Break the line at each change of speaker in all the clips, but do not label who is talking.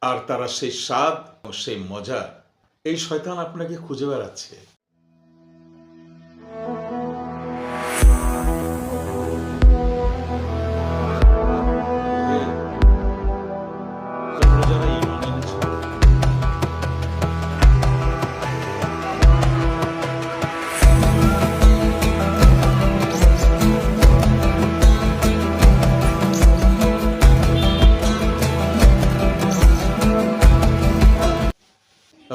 আর তারা সেই স্বাদ ও সেই মজা, এই শয়তান আপনাকে খুঁজে বেড়াচ্ছে। তোমরা যারা ঈমান এনেছো,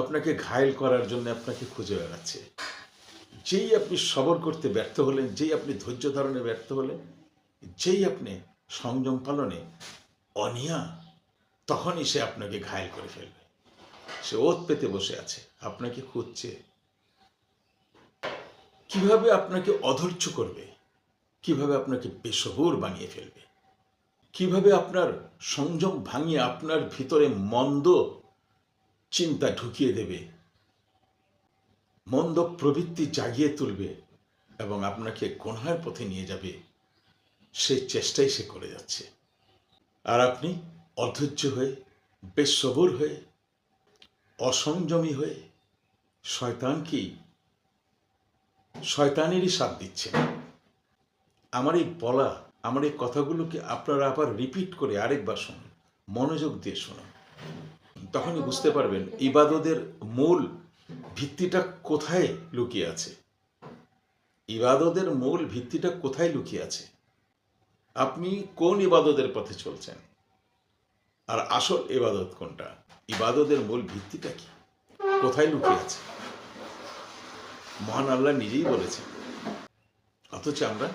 আপনাকে ঘায়েল করার জন্য আপনাকে খুঁজে বেড়াচ্ছে। যেই আপনি সবর করতে ব্যর্থ হলেন, যেই আপনি ধৈর্য ধারণে ব্যর্থ হলেন, যেই আপনি সংযম পালনে অনীহা, তখনই সে আপনাকে ঘায়েল করে ফেলবে। সে ওত পেতে বসে আছে, আপনাকে খুঁজছে। কিভাবে আপনাকে অধৈর্য করবে, কিভাবে আপনাকে বেসবুর বানিয়ে ফেলবে, কিভাবে আপনার সংযম ভাঙিয়ে আপনার ভিতরে মন্দ চিন্তা ঢুকিয়ে দেবে, মন্দ প্রবৃত্তি জাগিয়ে তুলবে এবং আপনাকে গুনাহের পথে নিয়ে যাবে, সেই চেষ্টাই সে করে যাচ্ছে। আর আপনি অধৈর্য হয়ে, বেসবুর হয়ে, অসংযমী হয়ে শয়তানেরই সাথ দিচ্ছেন। আমার এই বলা, আমার এই কথাগুলোকে আপনারা আবার রিপিট করে আরেকবার শুনুন, মনোযোগ দিয়ে শুনুন। তখনই বুঝতে পারবেন ইবাদতের মূল ভিত্তিটা কোথায় লুকিয়ে আছে। ইবাদতের মূল ভিত্তিটা কোথায় লুকিয়ে আছে, আপনি কোন ইবাদতের পথে চলছেন, আর আসল ইবাদত কোনটা, ইবাদতের মূল ভিত্তিটা কি, কোথায় লুকিয়ে আছে। মহান আল্লাহ নিজেই বলেছেন, অথচ আমরা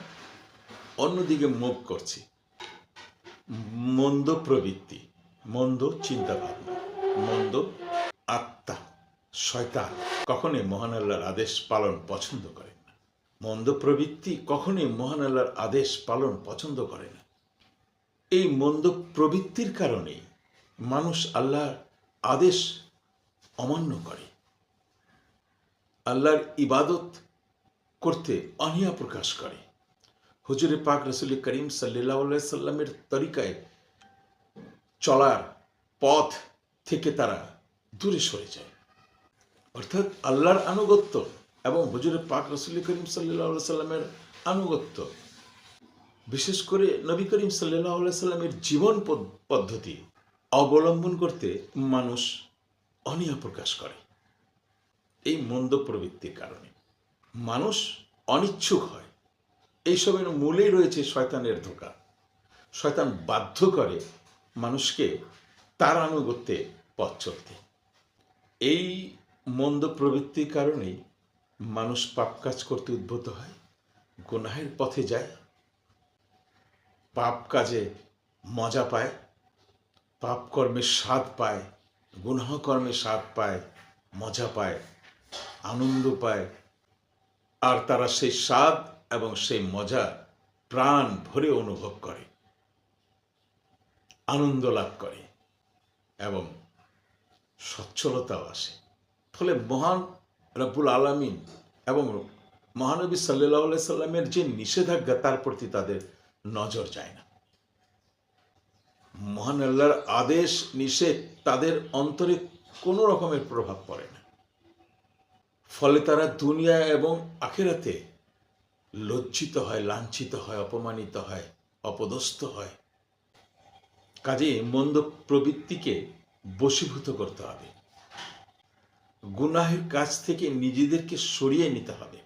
অন্যদিকে মুভ করছি। মন্দ প্রবৃত্তি, মন্দ চিন্তা ভাবনা, মন্দ আত্মা, শয়তান কখনোই মহান আল্লাহর আদেশ পালন পছন্দ করে না। মন্দ প্রবৃত্তি কখনোই মহান আল্লাহর আদেশ পালন পছন্দ করে না। এই মন্দ প্রবৃত্তির কারণেই মানুষ আল্লাহর আদেশ অমান্য করে, আল্লাহর ইবাদত করতে অনীহা প্রকাশ করে। হুজুরে পাক রাসূল করিম সাল্লাল্লাহু আলাইহি সাল্লামের তরিকায় চলার পথ থেকে তারা দূরে সরে যায়। অর্থাৎ আল্লাহর আনুগত্য এবং হুজুরে পাক রাসূল করিম সাল্লাল্লাহু আলাইহি সাল্লামের আনুগত্য, বিশেষ করে নবী করিম সাল্লাল্লাহু আলাইহি সাল্লামের জীবন পদ্ধতি অবলম্বন করতে মানুষ অনীহা প্রকাশ করে। এই মন্দ প্রবৃত্তির কারণে মানুষ অনিচ্ছুক হয়। এইসবের মূলেই রয়েছে শয়তানের ধোঁকা। শয়তান বাধ্য করে মানুষকে তার আনুগত্যে পথ চলতে। এই মন্দ প্রবৃত্তির কারণেই মানুষ পাপ কাজ করতে উদ্বুদ্ধ হয়, গুনাহের পথে যায়, পাপ কাজে মজা পায়, পাপ কর্মের স্বাদ পায়, গুনাহ কর্মের স্বাদ পায়, মজা পায়, আনন্দ পায়। আর তারা সেই স্বাদ এবং সেই মজা প্রাণ ভরে অনুভব করে, আনন্দ লাভ করে এবং সচ্ছলতাও আসে। ফলে মহান রব্বুল আলামিন এবং মহানবী সাল্লাল্লাহু আলাইহি সাল্লামের যে নিষেধাজ্ঞা, তার প্রতি তাদের নজর যায় না। মহান আল্লাহর আদেশ নিষেধ তাদের অন্তরে কোনো রকমের প্রভাব পড়ে না। ফলে তারা দুনিয়া এবং আখিরাতে লজ্জিত হয়, লাঞ্ছিত হয়, অপমানিত হয়, অপদস্থ হয়। কাজেই মন্দ প্রবৃত্তিকে বশীভূত করতে হবে, গুনাহের কাজ থেকে নিজেদেরকে সরিয়ে নিতে হবে।